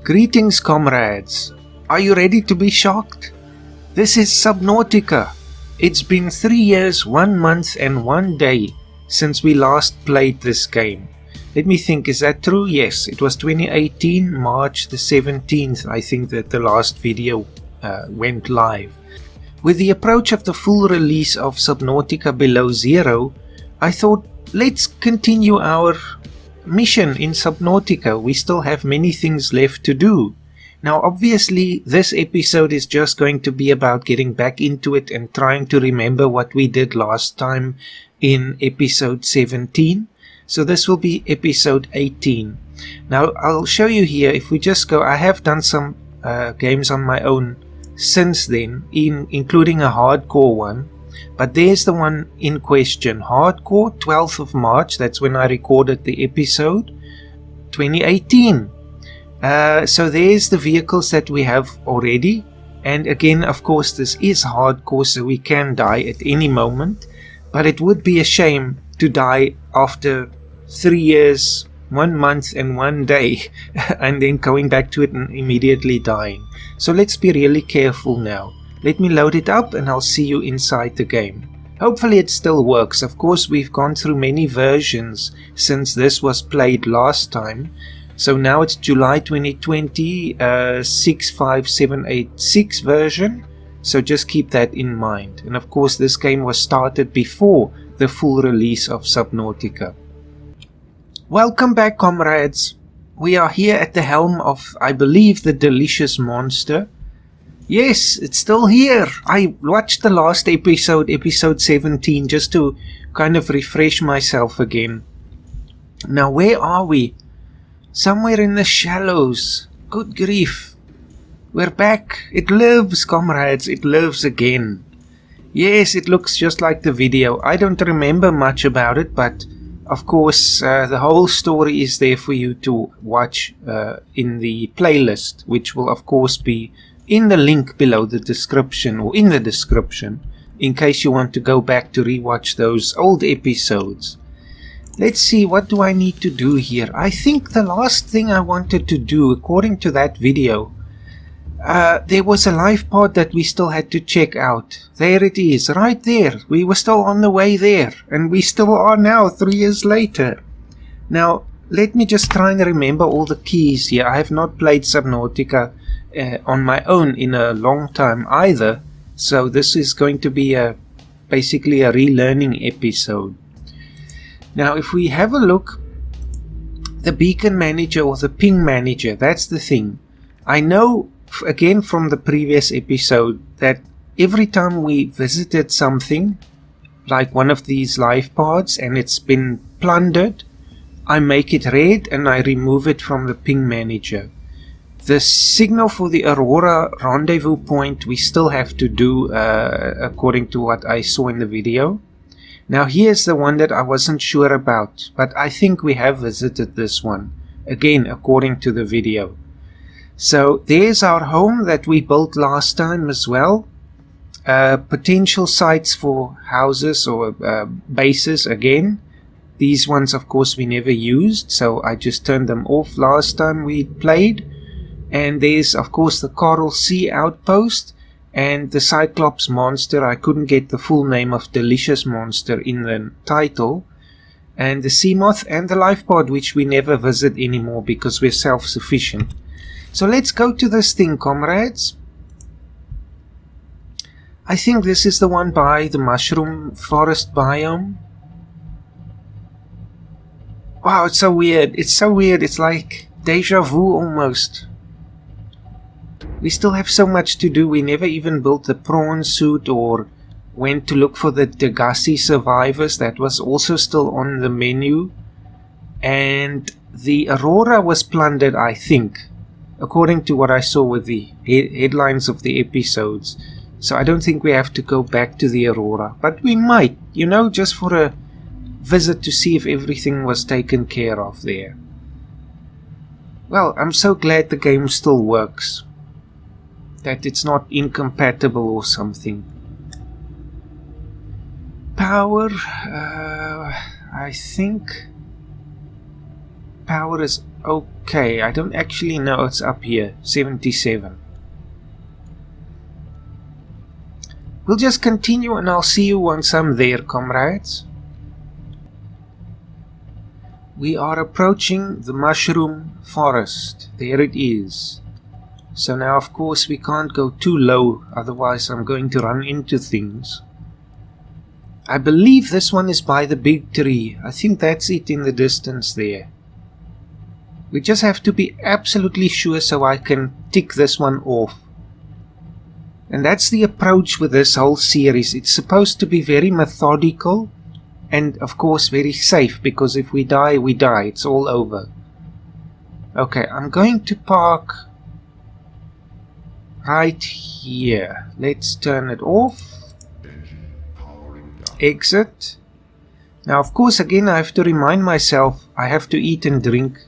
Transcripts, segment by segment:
Greetings, comrades. Are you ready to be shocked? This is Subnautica. It's been 3 years, 1 month and 1 day since we last played this game. Let me think, is that true? Yes, it was 2018, March the 17th, I think that the last video went live. With the approach of the full release of Subnautica Below Zero, I thought, let's continue our mission in Subnautica. We still have many things left to do. Now obviously this episode is just going to be about getting back into it and trying to remember what we did last time in episode 17. So this will be episode 18. Now I'll show you here, if we just go, I have done some games on my own since then, including a hardcore one. But there's the one in question, hardcore, 12th of March, that's when I recorded the episode, 2018. So there's the vehicles that we have already, and again, of course, this is hardcore, so we can die at any moment, but it would be a shame to die after 3 years, 1 month and 1 day, and then going back to it and immediately dying. So let's be really careful now. Let me load it up and I'll see you inside the game. Hopefully it still works. Of course, we've gone through many versions since this was played last time. So now it's July 2020, 65786 version. So just keep that in mind. And of course this game was started before the full release of Subnautica. Welcome back, comrades. We are here at the helm of, I believe, the delicious monster. Yes, it's still here. I watched the last episode, episode 17, just to kind of refresh myself again. Now, where are we? Somewhere in the shallows. Good grief. We're back. It lives, comrades. It lives again. Yes, it looks just like the video. I don't remember much about it, but of course, the whole story is there for you to watch in the playlist, which will, of course, be in the link below the description, or in the description, in case you want to go back to rewatch those old episodes. Let's see, what do I need to do here? I think the last thing I wanted to do, according to that video, there was a life pod that we still had to check out. There it is, right there. We were still on the way there, and we still are now, 3 years later. Now, let me just try and remember all the keys here. I have not played Subnautica on my own in a long time either, so this is going to be basically a relearning episode. Now if we have a look, the beacon manager or the ping manager, that's the thing. I know again from the previous episode that every time we visited something like one of these life pods and it's been plundered, I make it red and I remove it from the ping manager. The signal for the Aurora rendezvous point we still have to do according to what I saw in the video. Now here's the one that I wasn't sure about, but I think we have visited this one, again according to the video. So there's our home that we built last time as well. Potential sites for houses or bases again. These ones of course we never used, so I just turned them off last time we played. And there's of course the coral Sea Outpost and the Cyclops monster. I couldn't get the full name of Delicious Monster in the title. And the sea moth and the life pod, which we never visit anymore because we're self-sufficient. So let's go to this thing, comrades. I think this is the one by the mushroom forest biome. Wow, it's so weird. It's so weird. It's like deja vu almost. We still have so much to do. We never even built the prawn suit or went to look for the Degassi survivors. That was also still on the menu. And the Aurora was plundered, I think, according to what I saw with the headlines of the episodes. So I don't think we have to go back to the Aurora. But we might, you know, just for a visit to see if everything was taken care of there. Well, I'm so glad the game still works. That it's not incompatible or something. Power, I think power is okay. I don't actually know. It's up here. 77. We'll just continue and I'll see you once I'm there, comrades. We are approaching the mushroom forest. There it is. So now of course we can't go too low, otherwise I'm going to run into things. I believe this one is by the big tree. I think that's it in the distance there. We just have to be absolutely sure so I can tick this one off. And that's the approach with this whole series. It's supposed to be very methodical and of course very safe, because if we die, we die. It's all over. Okay, I'm going to park right here. Let's turn it off. Exit. Now of course again I have to remind myself I have to eat and drink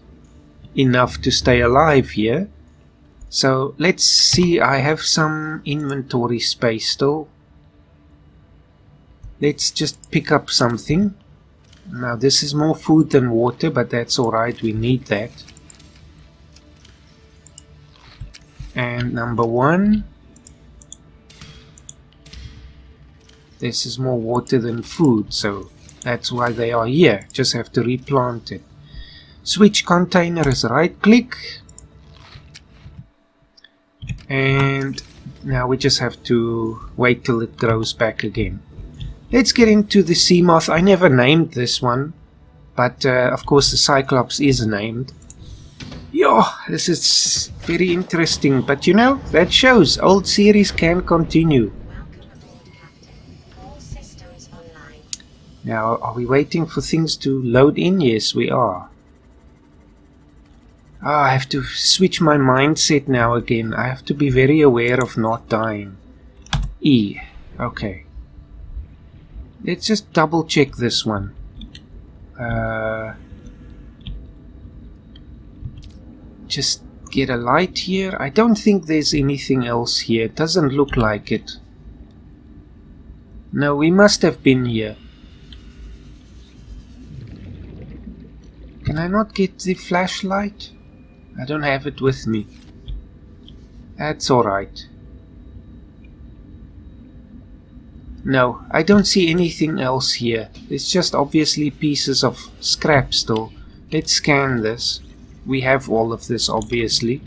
enough to stay alive here. So let's see, I have some inventory space still. Let's just pick up something. Now this is more food than water, but that's alright, we need that. And number 1. This is more water than food, so that's why they are here. Just have to replant it. Switch container is right click. And now we just have to wait till it grows back again. Let's get into the sea moth. I never named this one, but of course the Cyclops is named. Yo, this is very interesting, but you know, that shows old series can continue. Now, are we waiting for things to load in? Yes, we are. I have to switch my mindset now again. I have to be very aware of not dying. E. Okay. Let's just double check this one. Just get a light here. I don't think there's anything else here. It doesn't look like it. No, we must have been here. Can I not get the flashlight? I don't have it with me. That's alright. No, I don't see anything else here. It's just obviously pieces of scrap still. Let's scan this. We have all of this obviously,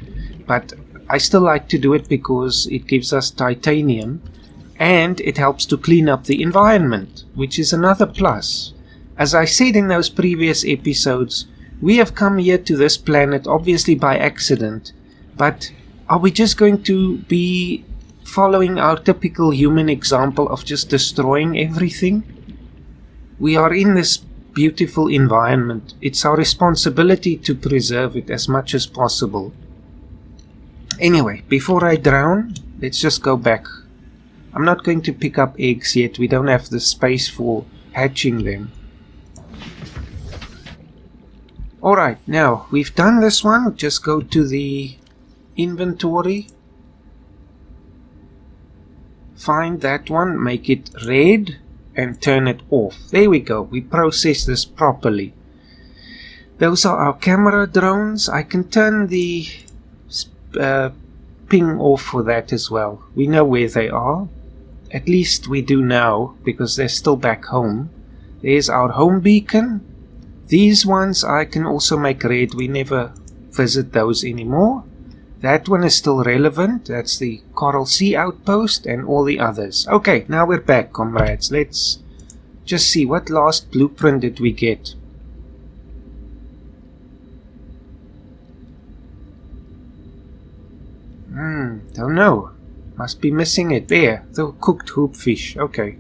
but I still like to do it because it gives us titanium and it helps to clean up the environment, which is another plus. As I said in those previous episodes, we have come here to this planet obviously by accident, but are we just going to be following our typical human example of just destroying everything? We are in this beautiful environment. It's our responsibility to preserve it as much as possible. Anyway, before I drown, let's just go back. I'm not going to pick up eggs yet. We don't have the space for hatching them. Alright, now we've done this one. Just go to the inventory. Find that one, make it red and turn it off. There we go. We process this properly. Those are our camera drones. I can turn the ping off for that as well. We know where they are. At least we do now, because they're still back home. There's our home beacon. These ones I can also make red. We never visit those anymore. That one is still relevant. That's the Coral Sea Outpost and all the others. Okay, now we're back, comrades. Let's just see, what last blueprint did we get? Don't know. Must be missing it. There, the cooked hoopfish. Okay.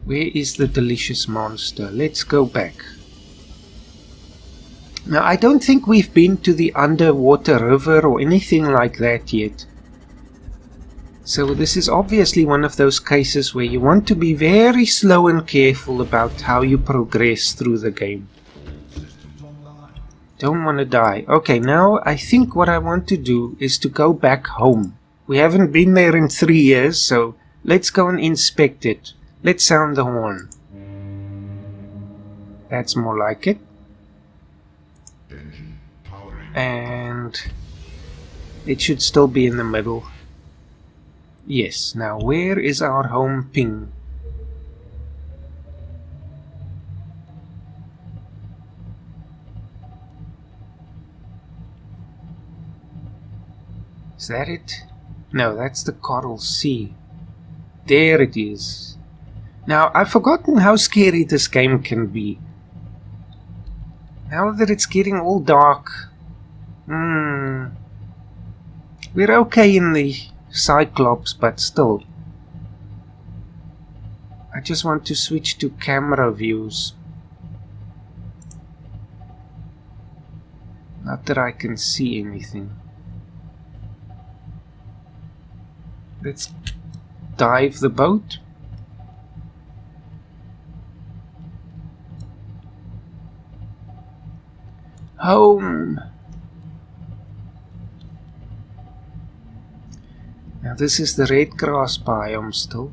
Where is the delicious monster? Let's go back. Now, I don't think we've been to the underwater river or anything like that yet. So this is obviously one of those cases where you want to be very slow and careful about how you progress through the game. Don't want to die. Okay, now I think what I want to do is to go back home. We haven't been there in 3 years, so let's go and inspect it. Let's sound the horn. That's more like it. And it should still be in the middle. Yes, now where is our home ping? Is that it? No, that's the Coral Sea. There it is. Now, I've forgotten how scary this game can be. Now that it's getting all dark. We're okay in the Cyclops, but still. I just want to switch to camera views. Not that I can see anything. Let's dive the boat. Home. Now this is the red grass biome still.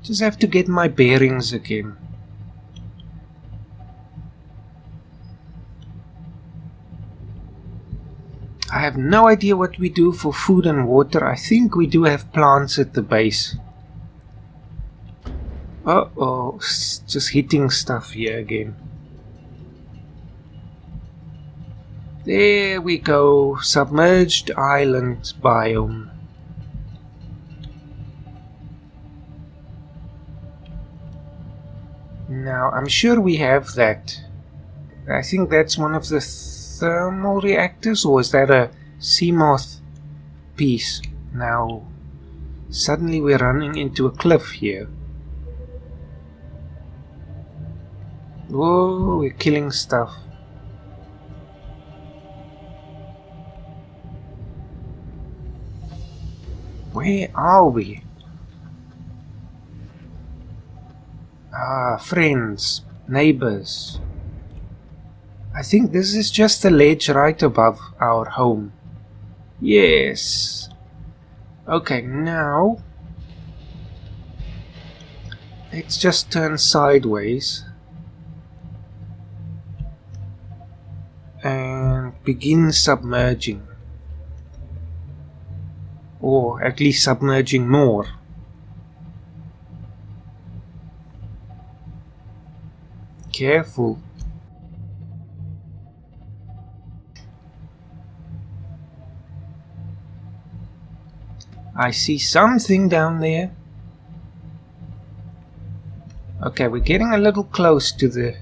Just have to get my bearings again. I have no idea what we do for food and water. I think we do have plants at the base. Uh-oh, just hitting stuff here again. There we go, submerged island biome. Now, I'm sure we have that. I think that's one of the thermal reactors, or is that a sea moth piece? Now, suddenly we're running into a cliff here. Whoa, we're killing stuff. Where are we? Ah, friends, neighbors. I think this is just the ledge right above our home. Yes. Okay, now let's just turn sideways and begin submerging. Or at least submerging more. Careful. I see something down there. Okay, we're getting a little close to the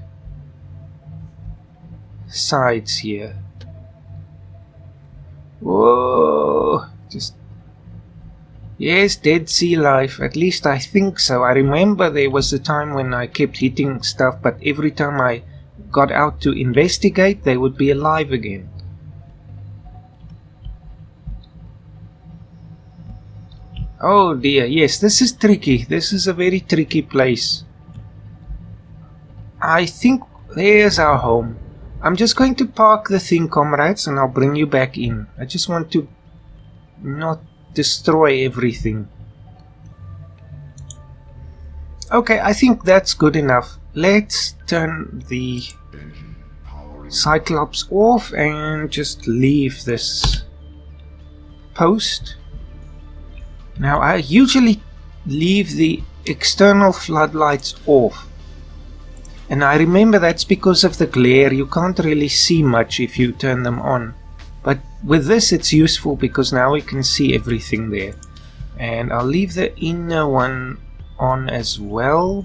sides here. Whoa! Just... yes, dead sea life. At least I think so. I remember there was a time when I kept hitting stuff, but every time I got out to investigate, they would be alive again. Oh dear, yes, this is tricky. This is a very tricky place. I think there's our home. I'm just going to park the thing, comrades, and I'll bring you back in. I just want to not destroy everything. Okay, I think that's good enough. Let's turn the Cyclops off and just leave this post. Now, I usually leave the external floodlights off. And I remember that's because of the glare. You can't really see much if you turn them on. But with this it's useful because now we can see everything there. And I'll leave the inner one on as well.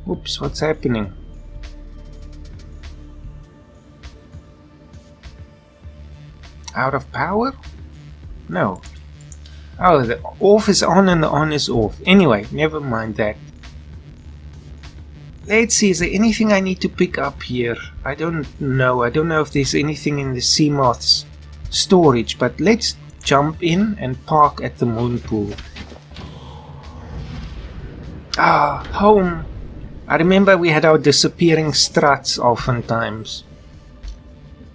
Oops, what's happening? Out of power? No. Oh, the off is on and the on is off. Anyway, never mind that. Let's see, is there anything I need to pick up here? I don't know. I don't know if there's anything in the sea moth's storage, but let's jump in and park at the moon pool. Ah, home. I remember we had our disappearing struts oftentimes.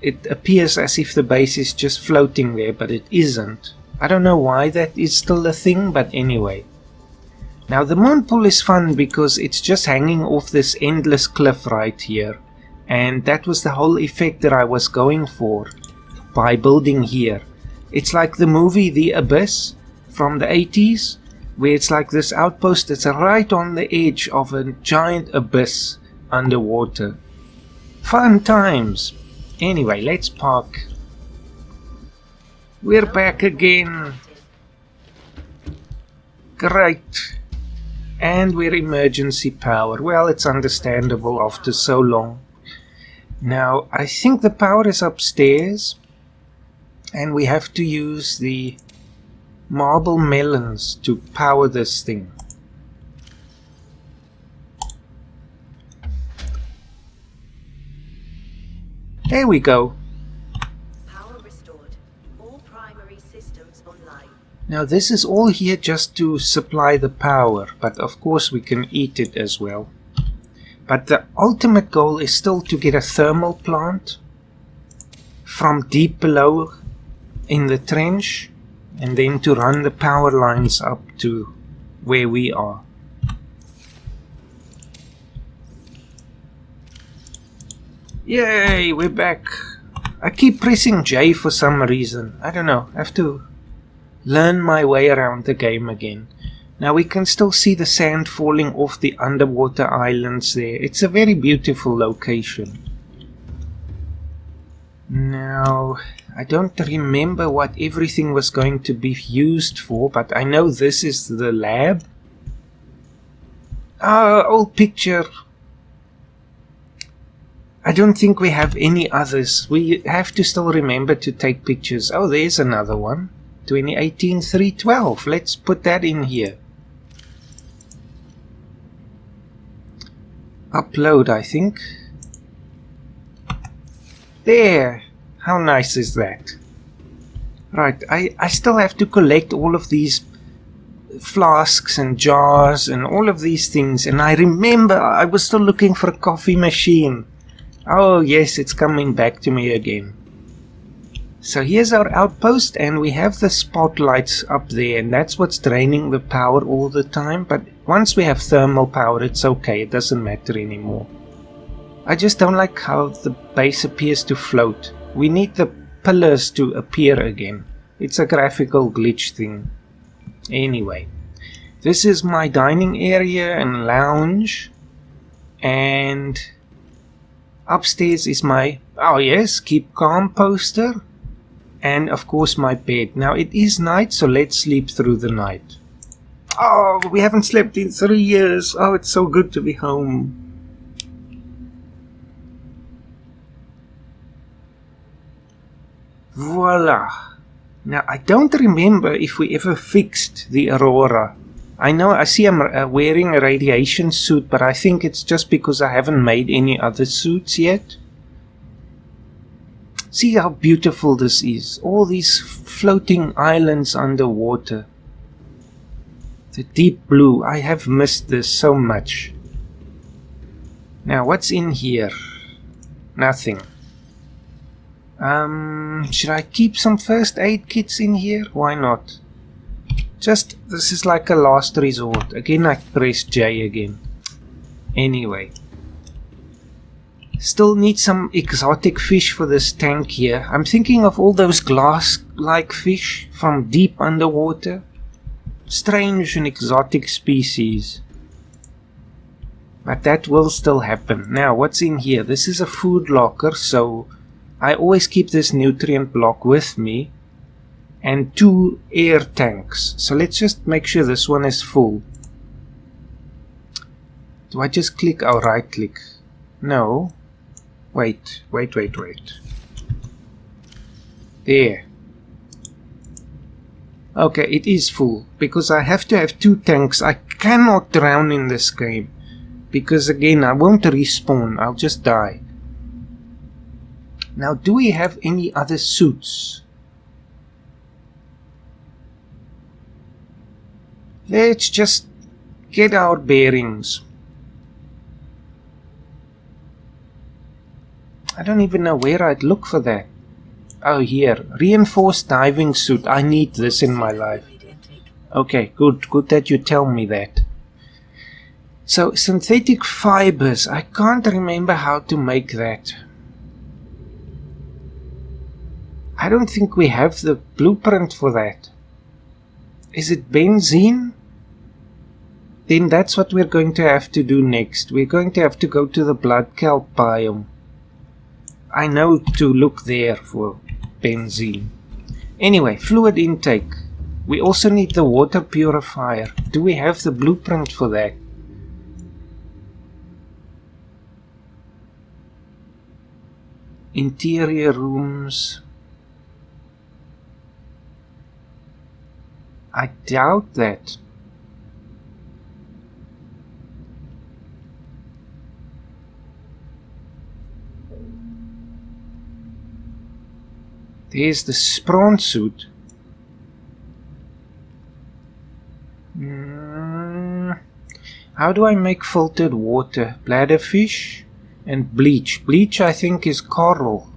It appears as if the base is just floating there, but it isn't. I don't know why that is still a thing, but anyway. Now the moon pool is fun because it's just hanging off this endless cliff right here. And that was the whole effect that I was going for by building here. It's like the movie The Abyss from the 80s, where it's like this outpost that's right on the edge of a giant abyss underwater. Fun times. Anyway, let's park. We're back again. Great. And we're emergency power. Well, it's understandable after so long. Now, I think the power is upstairs. And we have to use the marble melons to power this thing. There we go. Power restored. All primary systems online. Now this is all here just to supply the power, but of course we can eat it as well. But the ultimate goal is still to get a thermal plant from deep below in the trench, and then to run the power lines up to where we are. Yay, we're back. I keep pressing J for some reason. I don't know. I have to learn my way around the game again. Now we can still see the sand falling off the underwater islands there. It's a very beautiful location. Now, I don't remember what everything was going to be used for, but I know this is the lab. Ah, old picture. I don't think we have any others. We have to still remember to take pictures. Oh, there's another one. 2018-312. Let's put that in here. Upload, I think. There. How nice is that? Right, I still have to collect all of these flasks and jars and all of these things. And I remember I was still looking for a coffee machine. Oh yes, it's coming back to me again. So here's our outpost, and we have the spotlights up there, and that's what's draining the power all the time. But once we have thermal power, it's okay, it doesn't matter anymore. I just don't like how the base appears to float. We need the pillars to appear again. It's a graphical glitch thing. Anyway, this is my dining area and lounge, and upstairs is my, oh yes, keep calm poster, and of course my bed. Now it is night, so let's sleep through the night. Oh, we haven't slept in 3 years. Oh, it's so good to be home. Voila. Now I don't remember if we ever fixed the Aurora. I know I see I'm wearing a radiation suit, but I think it's just because I haven't made any other suits yet. See how beautiful this is. All these floating islands underwater. The deep blue. I have missed this so much. Now what's in here? Nothing. Should I keep some first aid kits in here? Why not? Just, this is like a last resort. Again, I press J again. Anyway. Still need some exotic fish for this tank here. I'm thinking of all those glass-like fish from deep underwater. Strange and exotic species. But that will still happen. Now, what's in here? This is a food locker, so I always keep this nutrient block with me. And 2 air tanks. So let's just make sure this one is full. Do I just click? Oh, right click. No. Wait. There. Okay, it is full. Because I have to have 2 tanks. I cannot drown in this game. Because again, I won't respawn. I'll just die. Now, do we have any other suits? Let's just get our bearings. I don't even know where I'd look for that. Oh, here. Reinforced diving suit. I need this in my life. Okay, good. Good that you tell me that. So, synthetic fibers. I can't remember how to make that. I don't think we have the blueprint for that. Is it benzene? Then that's what we're going to have to do next. We're going to have to go to the blood kelp biome. I know to look there for benzene. Anyway, fluid intake. We also need the water purifier. Do we have the blueprint for that? Interior rooms. I doubt that. There's the prawn suit. How do I make filtered water? Bladderfish and bleach. Bleach I think is coral.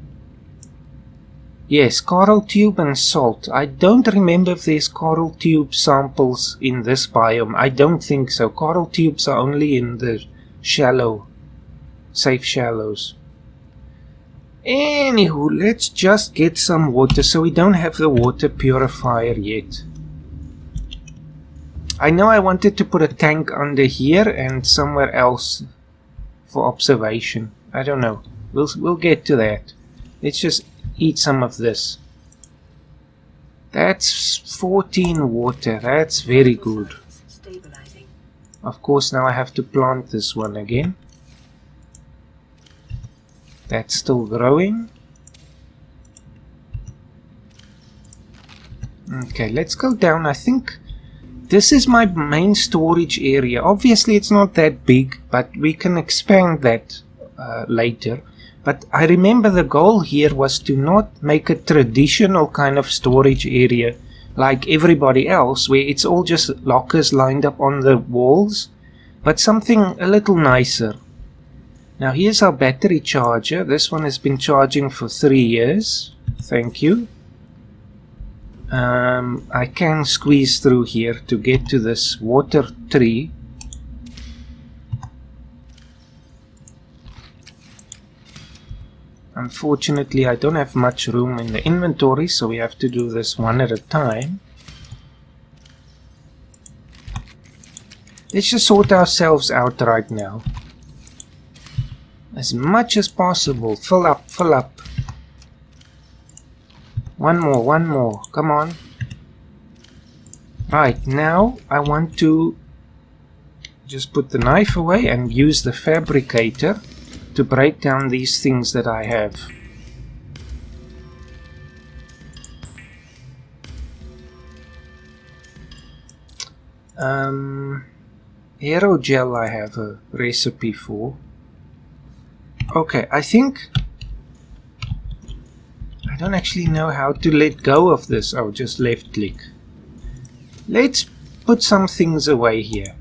Yes, coral tube and salt. I don't remember if there's coral tube samples in this biome. I don't think so. Coral tubes are only in the shallow, safe shallows. Anywho, let's just get some water, so we don't have the water purifier yet. I know I wanted to put a tank under here and somewhere else for observation. I don't know. We'll get to that. Let's just eat some of this. That's 14 water. That's very good. Of course, now I have to plant this one again. That's still growing. Okay, let's go down. I think this is my main storage area. Obviously, it's not that big, but we can expand that later. But I remember the goal here was to not make a traditional kind of storage area like everybody else, where it's all just lockers lined up on the walls, but something a little nicer. Now here's our battery charger. This one has been charging for 3 years. Thank you. I can squeeze through here to get to this water tree. Unfortunately, I don't have much room in the inventory, so we have to do this one at a time. Let's just sort ourselves out right now. As much as possible. Fill up, fill up. One more. Come on. Right, now I want to just put the knife away and use the fabricator to break down these things that I have. Aerogel I have a recipe for. Okay, I think I don't actually know how to let go of this. Oh, just left click. Let's put some things away here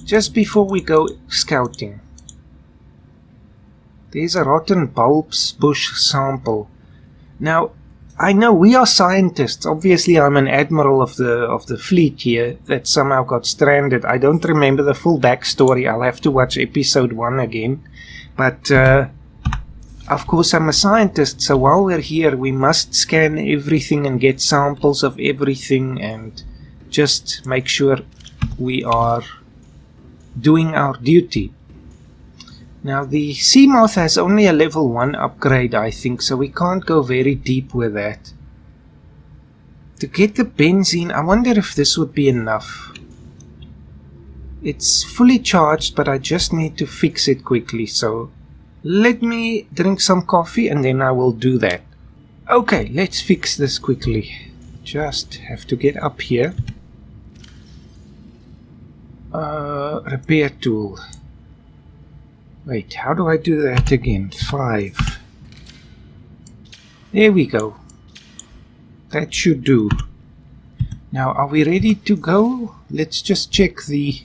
just before we go scouting. There's a rotten bulbs bush sample. Now, I know we are scientists. Obviously, I'm an admiral of the fleet here that somehow got stranded. I don't remember the full backstory. I'll have to watch episode 1 again. But, of course, I'm a scientist, so while we're here, we must scan everything and get samples of everything and just make sure we are doing our duty. Now, the Seamoth has only a level 1 upgrade, I think, so we can't go very deep with that. To get the benzene, I wonder if this would be enough. It's fully charged, but I just need to fix it quickly, so let me drink some coffee and then I will do that. Okay, let's fix this quickly. Just have to get up here. Repair tool. Wait, how do I do that again? 5. There we go. That should do. Now, are we ready to go? Let's just check the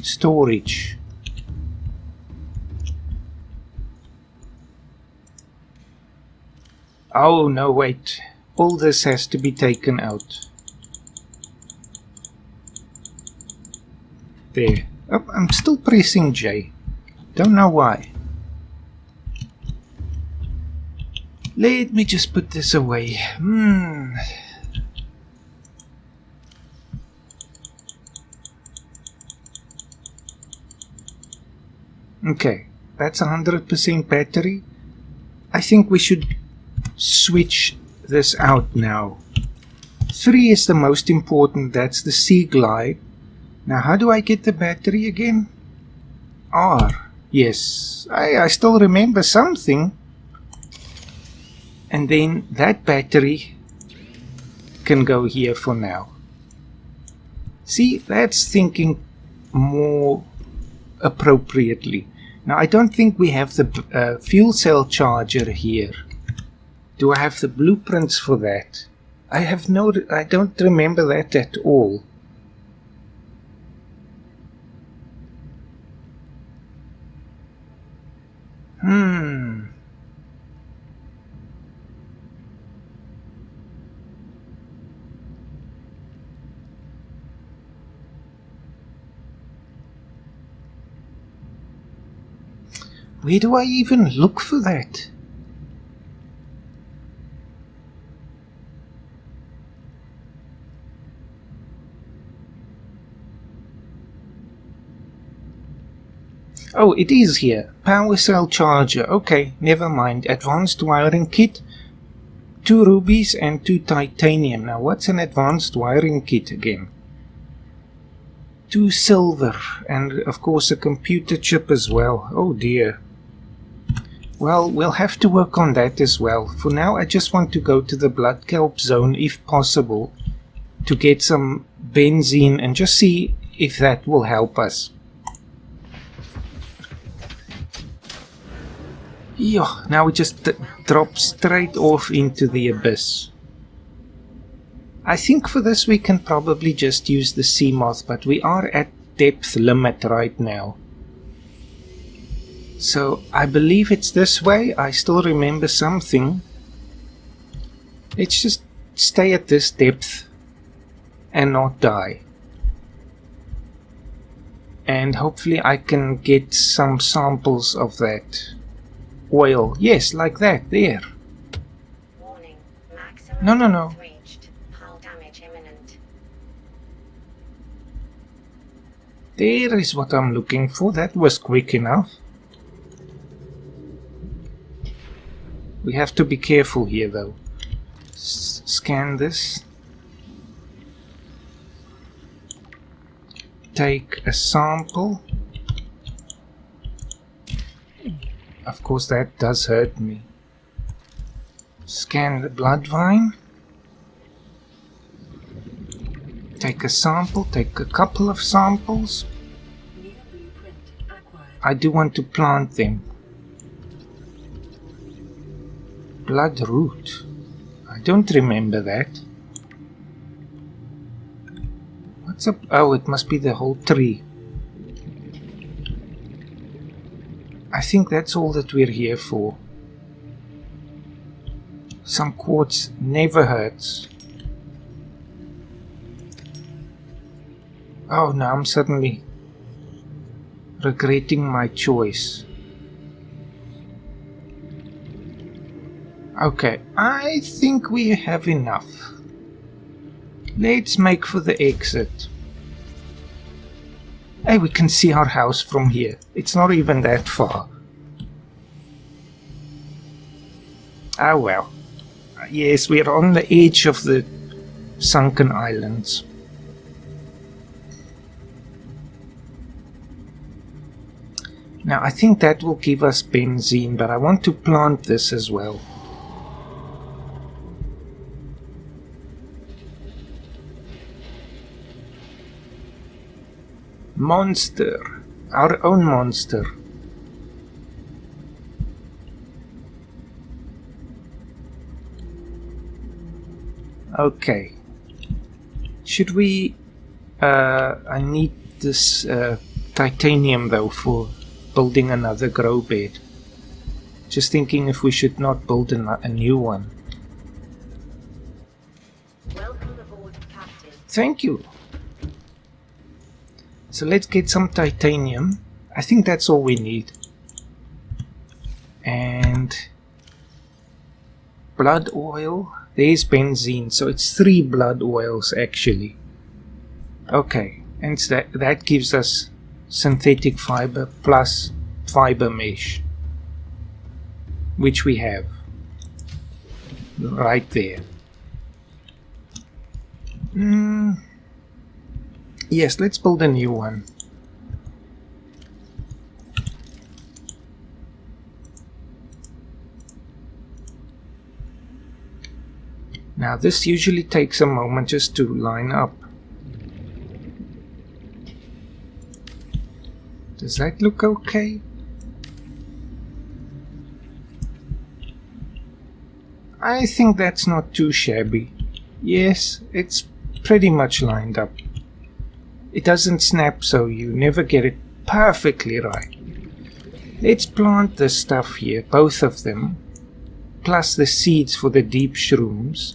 storage. Oh, no, wait. All this has to be taken out. There. Oh, I'm still pressing J. Don't know why. Let me just put this away. Okay, that's 100% battery. I think we should switch this out now. 3 is the most important, that's the sea glide. Now how do I get the battery again? R. Yes, I still remember something. And then that battery can go here for now. See, that's thinking more appropriately. Now I don't think we have the fuel cell charger here. Do I have the blueprints for that? I don't remember that at all. Where do I even look for that? Oh, it is here. Power cell charger. Okay, never mind. Advanced wiring kit. 2 rubies and 2 titanium. Now, what's an advanced wiring kit again? 2 silver. And, of course, a computer chip as well. Oh, dear. Well, we'll have to work on that as well. For now, I just want to go to the blood kelp zone, if possible, to get some benzene and just see if that will help us. Yeah, now we just drop straight off into the abyss. I think for this we can probably just use the sea moth, but we are at depth limit right now. So I believe it's this way. I still remember something. Let's just stay at this depth and not die. And hopefully I can get some samples of that oil. Yes, like that, there. Warning. Maximum No. depth reached. Hull damage imminent. There is what I'm looking for. That was quick enough. We have to be careful here though. Scan this. Take a sample. Of course that does hurt me. Scan the blood vine. Take a sample, take a couple of samples. I do want to plant them. Blood root. I don't remember that. What's up? Oh, it must be the whole tree. I think that's all that we're here for. Some quartz never hurts. Oh, now I'm suddenly regretting my choice. Okay, I think we have enough. Let's make for the exit. Hey, we can see our house from here. It's not even that far. Oh well. Yes, we're on the edge of the sunken islands. Now, I think that will give us benzene, but I want to plant this as well. Monster. Our own monster. Okay. Should we... I need this titanium though for building another grow bed. Just thinking if we should not build a new one. Welcome aboard, Captain. Thank you. So let's get some titanium. I think that's all we need. And blood oil. There's benzene, so it's 3 blood oils actually. Okay, and that gives us synthetic fiber plus fiber mesh, which we have right there. Yes, let's build a new one. Now this usually takes a moment just to line up. Does that look okay? I think that's not too shabby. Yes, it's pretty much lined up. It doesn't snap, so you never get it perfectly right. Let's plant this stuff here, both of them, plus the seeds for the deep shrooms.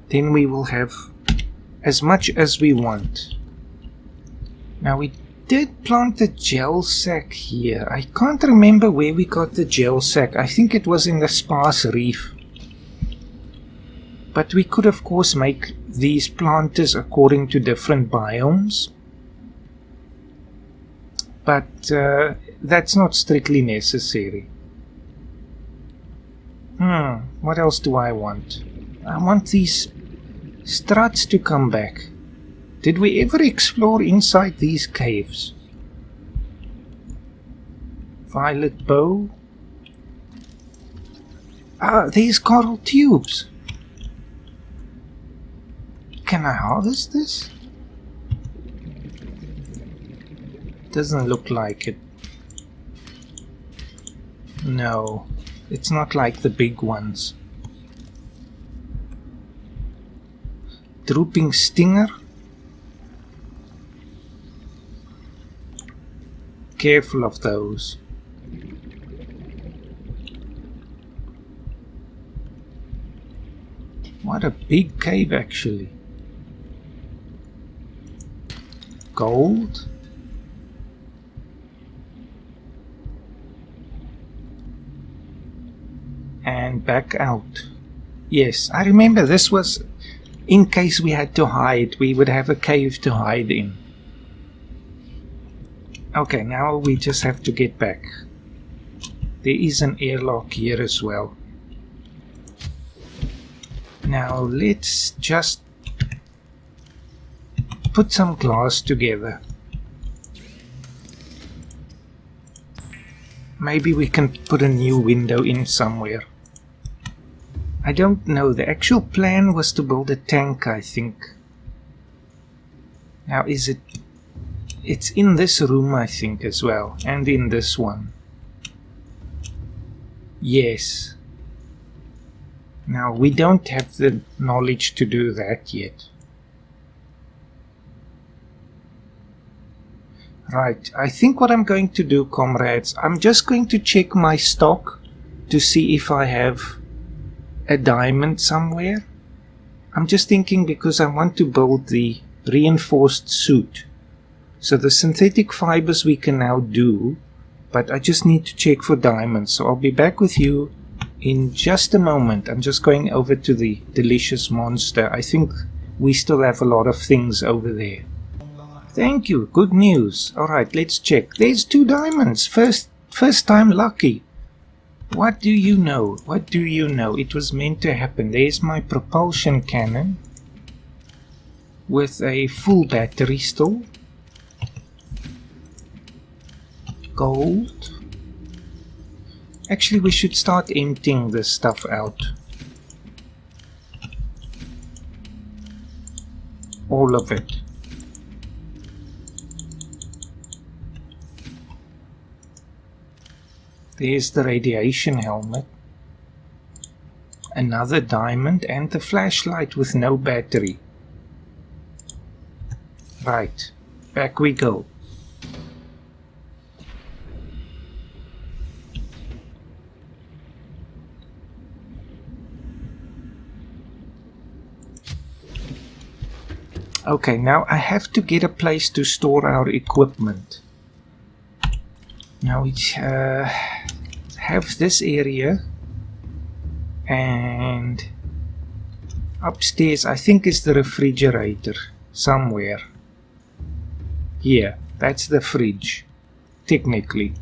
Then we will have as much as we want. Now we did plant the gel sack here. I can't remember where we got the gel sack. I think it was in the sparse reef. But we could of course make these planters according to different biomes. But that's not strictly necessary. What else do I want? I want these struts to come back. Did we ever explore inside these caves? Violet bow. Ah, there's coral tubes. Can I harvest this? Doesn't look like it. No, it's not like the big ones. Drooping stinger. Careful of those. What a big cave actually. Gold. And back out. Yes, I remember this was in case we had to hide. We would have a cave to hide in. Okay, now we just have to get back. There is an airlock here as well. Now let's just put some glass together. Maybe we can put a new window in somewhere. I don't know. The actual plan was to build a tank, I think. Now is it... It's in this room, I think, as well. And in this one. Yes. Now, we don't have the knowledge to do that yet. Right. I think what I'm going to do, comrades, I'm just going to check my stock to see if I have a diamond somewhere. I'm just thinking because I want to build the reinforced suit. So the synthetic fibers we can now do, but I just need to check for diamonds. So I'll be back with you in just a moment. I'm just going over to the delicious monster. I think we still have a lot of things over there. Thank you. Good news. Alright, let's check. There's 2 diamonds. First time lucky. What do you know? What do you know? It was meant to happen. There's my propulsion cannon with a full battery still. Gold. Actually, we should start emptying this stuff out. All of it. There's the radiation helmet. Another diamond and the flashlight with no battery. Right, back we go. Okay, now I have to get a place to store our equipment. Now we have this area, and upstairs I think is the refrigerator somewhere. Here, that's the fridge, technically,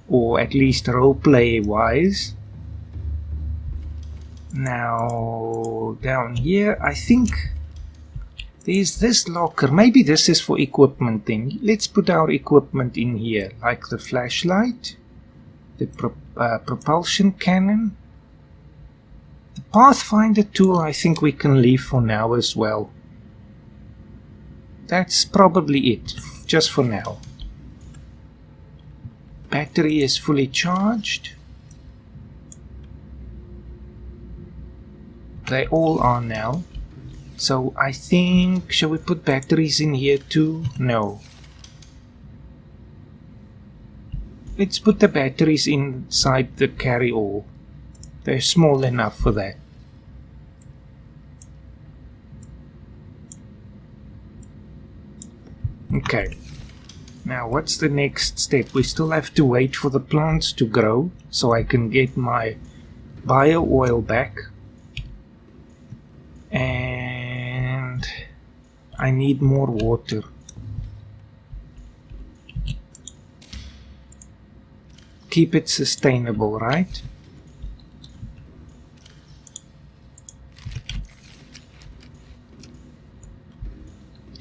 or at least roleplay wise. Now down here I think there's this locker. Maybe this is for equipment then. Let's put our equipment in here, like the flashlight, the propulsion cannon. The Pathfinder tool I think we can leave for now as well. That's probably it, just for now. Battery is fully charged. They all are now. So I think, shall we put batteries in here too? No. Let's put the batteries inside the carry-all. They're small enough for that. Okay. Now what's the next step? We still have to wait for the plants to grow so I can get my bio-oil back. And I need more water. Keep it sustainable, right?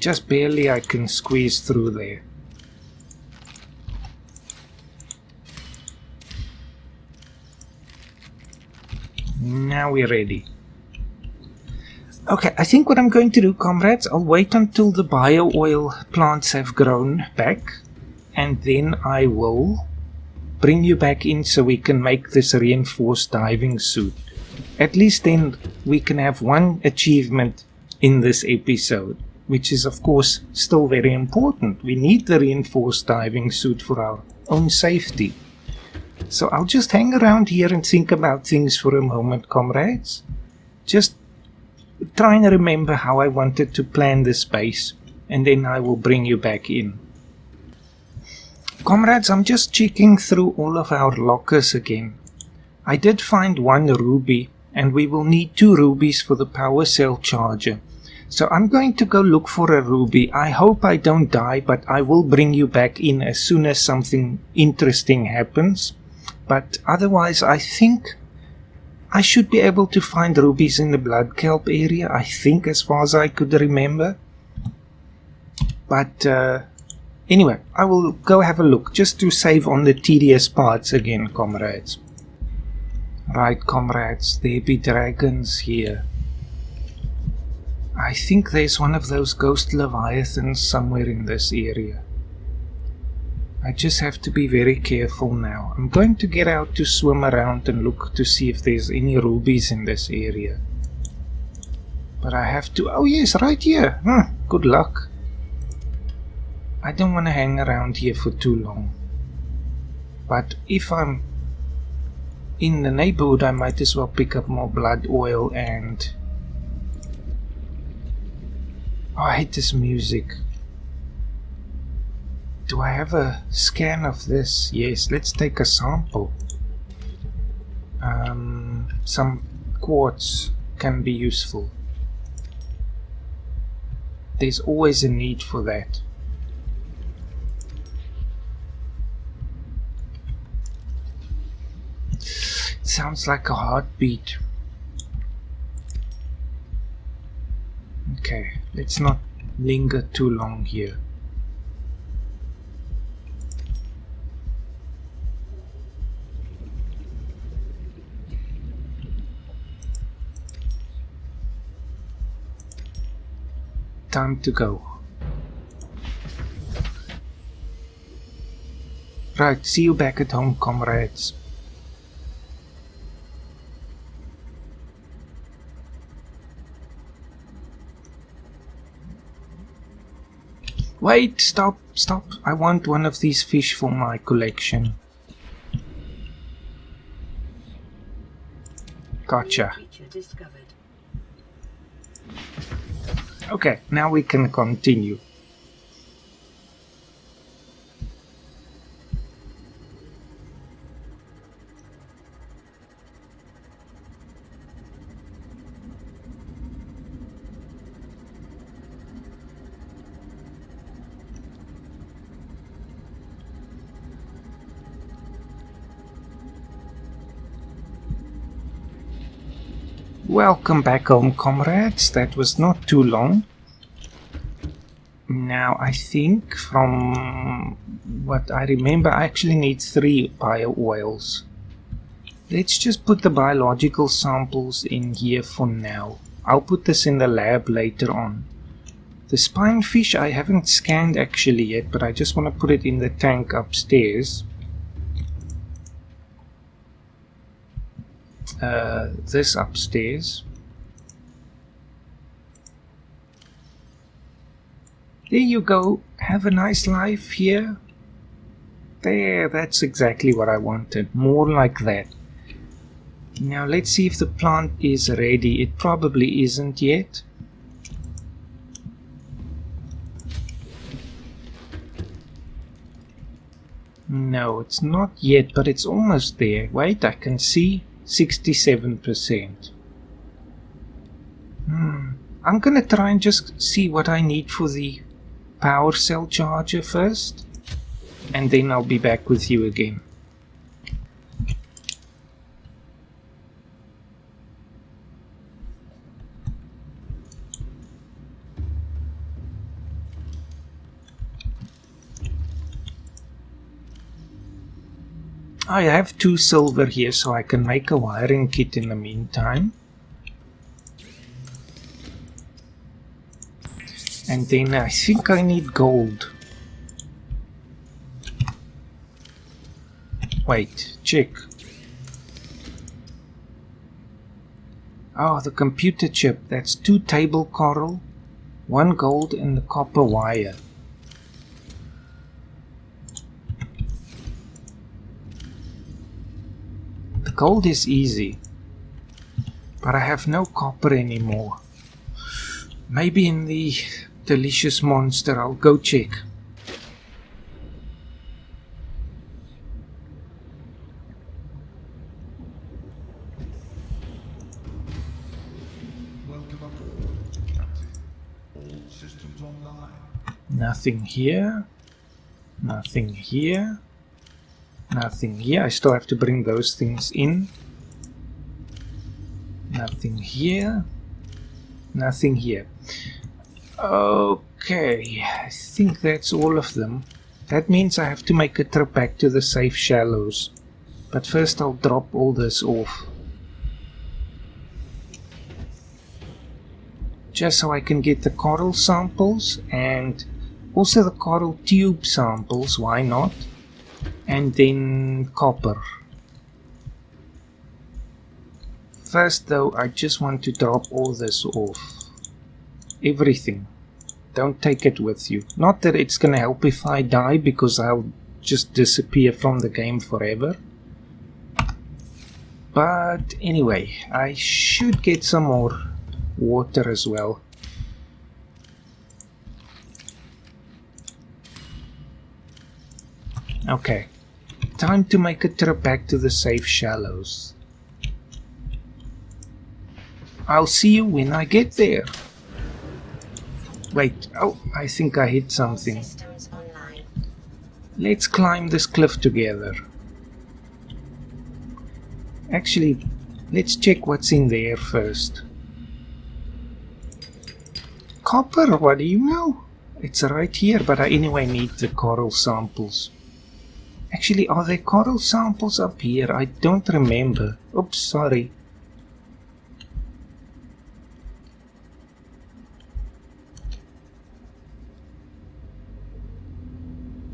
Just barely I can squeeze through there. Now we're ready. Okay, I think what I'm going to do, comrades, I'll wait until the bio-oil plants have grown back, and then I will bring you back in so we can make this reinforced diving suit. At least then we can have one achievement in this episode, which is of course still very important. We need the reinforced diving suit for our own safety. So I'll just hang around here and think about things for a moment, comrades. Just trying to remember how I wanted to plan this base, and then I will bring you back in. Comrades, I'm just checking through all of our lockers again. I did find one ruby, and we will need 2 rubies for the power cell charger. So I'm going to go look for a ruby. I hope I don't die, but I will bring you back in as soon as something interesting happens. But otherwise, I think I should be able to find rubies in the blood kelp area, I think, as far as I could remember. But anyway, I will go have a look, just to save on the tedious parts again, comrades. Right, comrades, there be dragons here. I think there's one of those ghost leviathans somewhere in this area. I just have to be very careful now. I'm going to get out to swim around and look to see if there's any rubies in this area. But I have to... Oh yes, right here. Good luck. I don't want to hang around here for too long. But if I'm in the neighborhood, I might as well pick up more blood oil and... Oh, I hate this music. Do I have a scan of this? Yes, let's take a sample. Some quartz can be useful. There's always a need for that. It sounds like a heartbeat. Okay, let's not linger too long here. Time to go. Right, see you back at home, comrades. Wait, stop. I want one of these fish for my collection. Gotcha. Okay, now we can continue. Welcome back home, comrades. That was not too long. Now, I think from what I remember, I actually need 3 bio-oils. Let's just put the biological samples in here for now. I'll put this in the lab later on. The spinefish I haven't scanned actually yet, but I just want to put it in the tank upstairs. This upstairs. There you go. Have a nice life here. There, that's exactly what I wanted. More like that. Now let's see if the plant is ready. It probably isn't yet. No, it's not yet, but it's almost there. Wait, I can see 67%. I'm gonna try and just see what I need for the power cell charger first, and then I'll be back with you again. I have 2 silver here, so I can make a wiring kit in the meantime. And then I think I need gold. Wait, check. Oh, the computer chip. That's 2 table coral, 1 gold, and the copper wire. The gold is easy, but I have no copper anymore. Maybe in the delicious monster. I'll go check. Nothing here. Nothing here. Nothing here. I still have to bring those things in. Nothing here. Nothing here. Okay, I think that's all of them. That means I have to make a trip back to the safe shallows. But first I'll drop all this off. Just so I can get the coral samples and also the coral tube samples, why not? And then copper. First though, I just want to drop all this off. Everything. Don't take it with you. Not that it's gonna help if I die, because I'll just disappear from the game forever. But anyway, I should get some more water as well. Okay, time to make a trip back to the safe shallows. I'll see you when I get there. Wait, oh, I think I hit something. Let's climb this cliff together. Actually, let's check what's in there first. Copper, what do you know? It's right here, but I anyway need the coral samples. Actually, are there coral samples up here? I don't remember. Oops, sorry.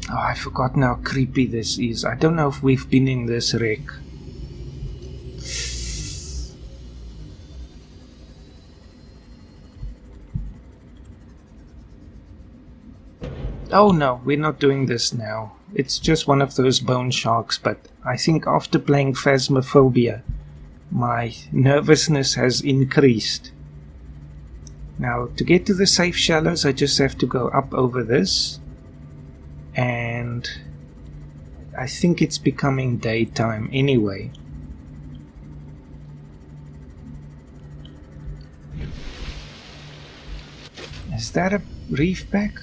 Oh, I forgot how creepy this is. I don't know if we've been in this wreck. Oh no, we're not doing this now. It's just one of those bone sharks, but I think after playing Phasmophobia, my nervousness has increased. Now, to get to the safe shallows, I just have to go up over this. And I think it's becoming daytime anyway. Is that a reef back?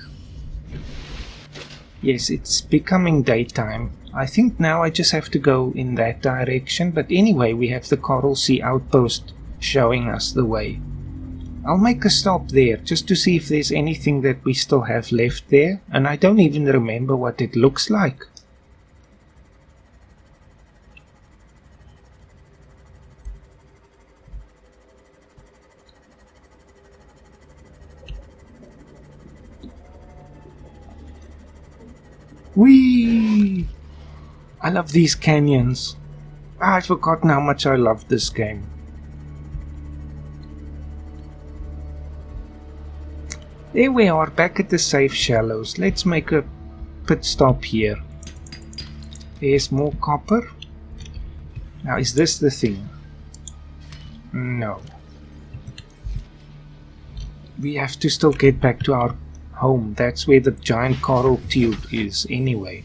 Yes, it's becoming daytime. I think now I just have to go in that direction. But anyway, we have the Coral Sea Outpost showing us the way. I'll make a stop there just to see if there's anything that we still have left there. And I don't even remember what it looks like. Whee! I love these canyons. I've forgotten how much I love this game. There we are, back at the safe shallows. Let's make a pit stop here. There's more copper. Now, is this the thing? No. We have to still get back to our home. That's where the giant coral tube is anyway.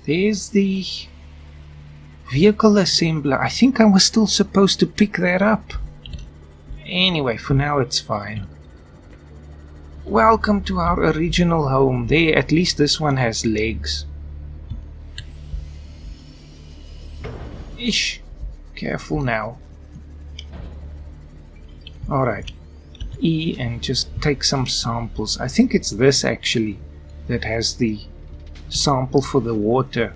There's the vehicle assembler. I think I was still supposed to pick that up. Anyway, for now it's fine. Welcome to our original home. There, at least this one has legs. Ish. Careful now. Alright. E and just take some samples. I think it's this actually that has the sample for the water.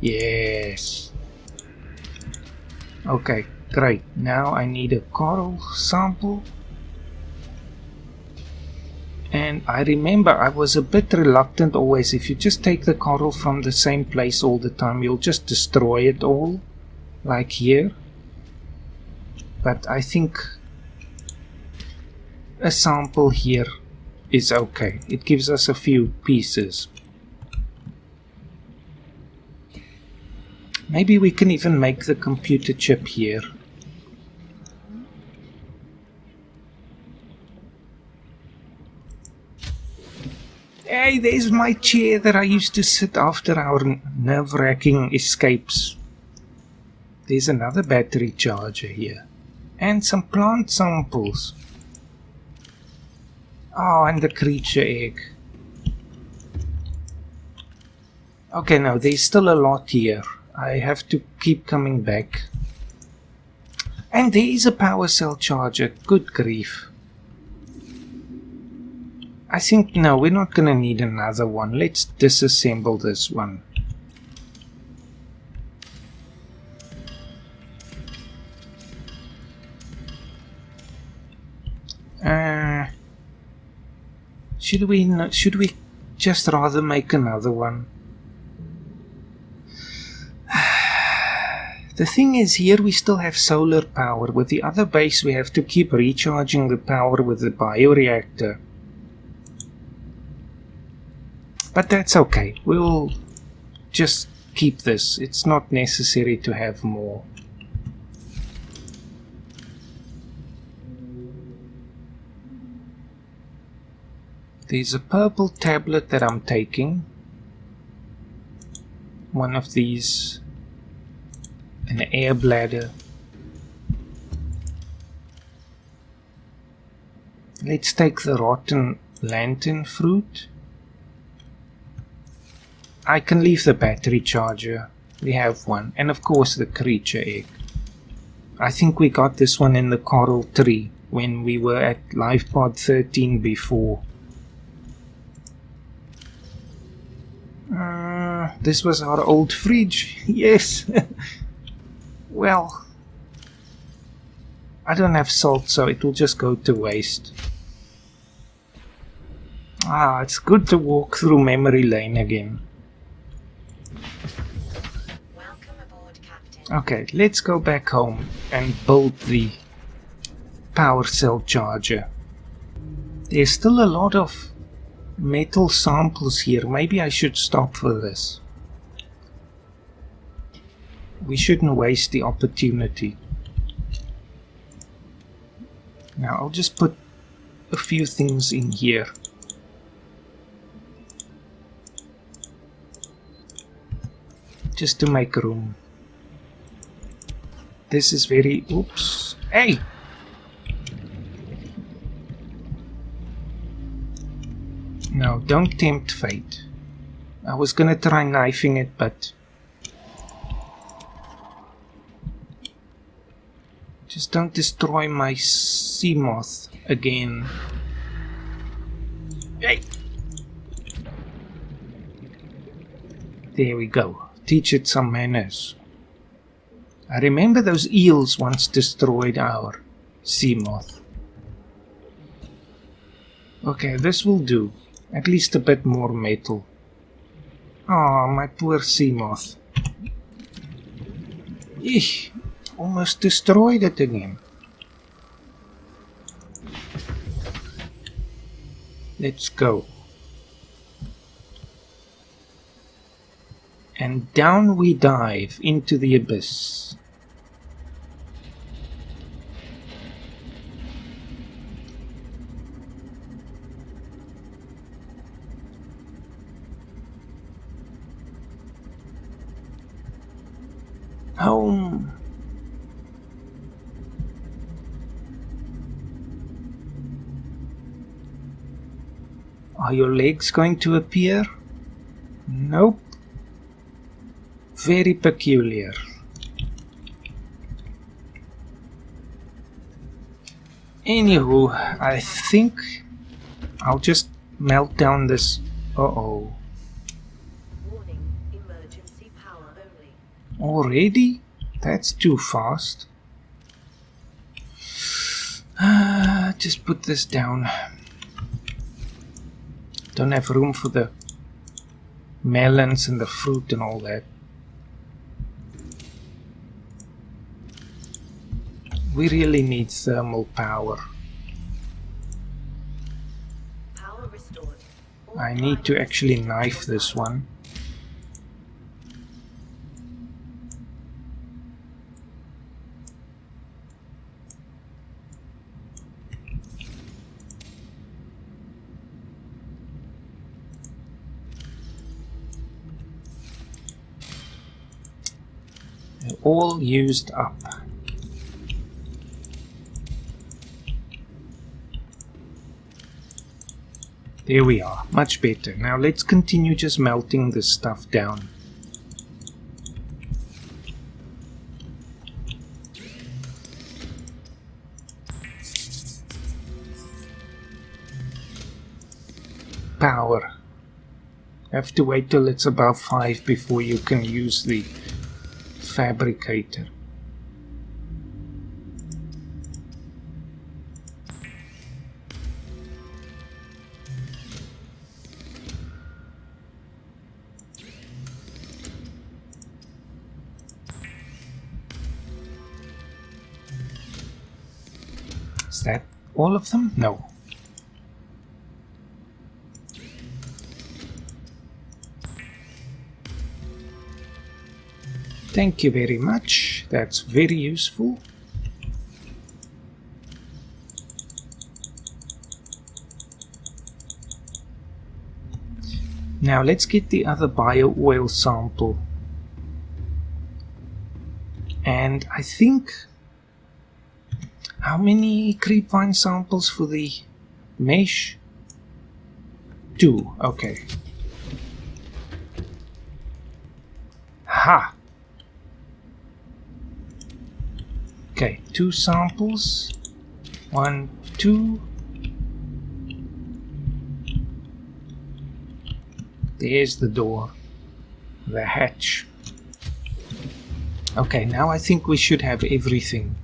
Yes. Okay, great. Now I need a coral sample. And I remember I was a bit reluctant always. If you just take the coral from the same place all the time, you'll just destroy it all. Like here. But I think a sample here is okay. It gives us a few pieces. Maybe we can even make the computer chip here. Hey, there's my chair that I used to sit after our nerve-wracking escapes. There's another battery charger here. And some plant samples. Oh, and the creature egg. Okay, now there's still a lot here. I have to keep coming back. And there is a power cell charger. Good grief. I think, no, we're not going to need another one. Let's disassemble this one. Should we just rather make another one? The thing is, here we still have solar power. With the other base we have to keep recharging the power with the bioreactor. But that's okay. We'll just keep this. It's not necessary to have more. There's a purple tablet that I'm taking. One of these. An air bladder. Let's take the rotten lantern fruit. I can leave the battery charger. We have one. And of course the creature egg. I think we got this one in the coral tree when we were at Life Pod 13 before. This was our old fridge. Yes. Well, I don't have salt, so it will just go to waste. It's good to walk through memory lane again. Welcome aboard, Captain. Okay, let's go back home and build the power cell charger. There's still a lot of metal samples here. Maybe I should stop for this. We shouldn't waste the opportunity. Now I'll just put a few things in here. Just to make room. This is very... Oops. Hey! No, don't tempt fate. I was gonna try knifing it, but... Just don't destroy my sea moth again. Hey! There we go. Teach it some manners. I remember those eels once destroyed our sea moth. Okay, this will do. At least a bit more metal. Oh, my poor sea moth. Eesh, almost destroyed it again. Let's go. And down we dive into the abyss. Home. Are your legs going to appear? Nope. Very peculiar. Anywho, I think I'll just melt down this. Uh-oh. Warning, emergency power only. Already? That's too fast. Just put this down. Don't have room for the melons and the fruit and all that. We really need thermal power. Power restored. I need to actually knife this one. They're all used up. There we are, much better. Now let's continue just melting this stuff down. Power. Have to wait till it's above 5 before you can use the fabricator. Is that all of them? No. Thank you very much. That's very useful. Now let's get the other bio-oil sample. And I think... How many creepvine samples for the mesh? 2, okay. Ha! Okay, 2 samples. 1, 2. There's the door. The hatch. Okay, now I think we should have everything.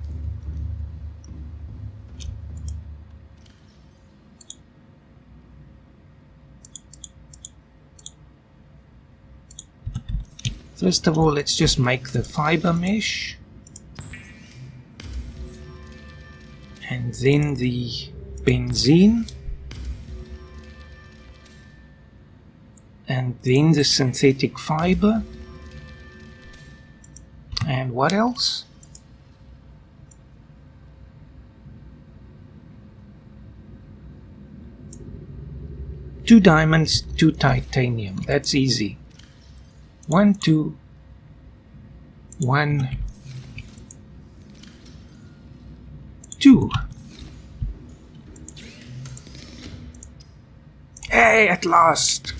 First of all, let's just make the fiber mesh. And then the benzene. And then the synthetic fiber. And what else? Two diamonds, 2 titanium. That's easy. 1, 2, 1, 2. Hey, at last!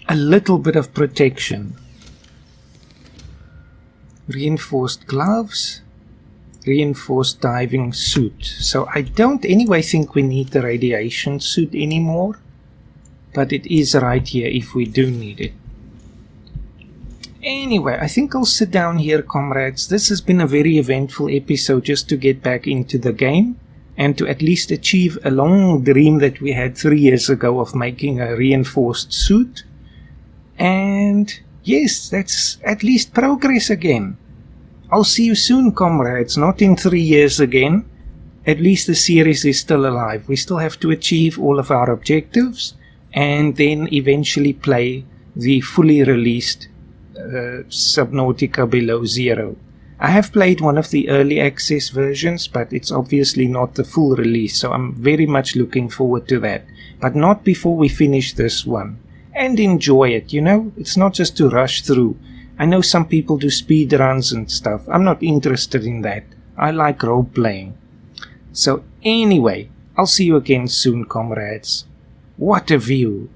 A little bit of protection. Reinforced gloves. Reinforced diving suit. So I don't anyway think we need the radiation suit anymore. But it is right here if we do need it. Anyway, I think I'll sit down here, comrades. This has been a very eventful episode just to get back into the game. And to at least achieve a long dream that we had 3 years ago of making a reinforced suit. And yes, that's at least progress again. I'll see you soon, comrades, not in 3 years again. At least the series is still alive. We still have to achieve all of our objectives and then eventually play the fully released Subnautica Below Zero. I have played one of the early access versions, but it's obviously not the full release, so I'm very much looking forward to that. But not before we finish this one. And enjoy it, you know? It's not just to rush through. I know some people do speed runs and stuff. I'm not interested in that. I like role playing. So anyway, I'll see you again soon, comrades. What a view!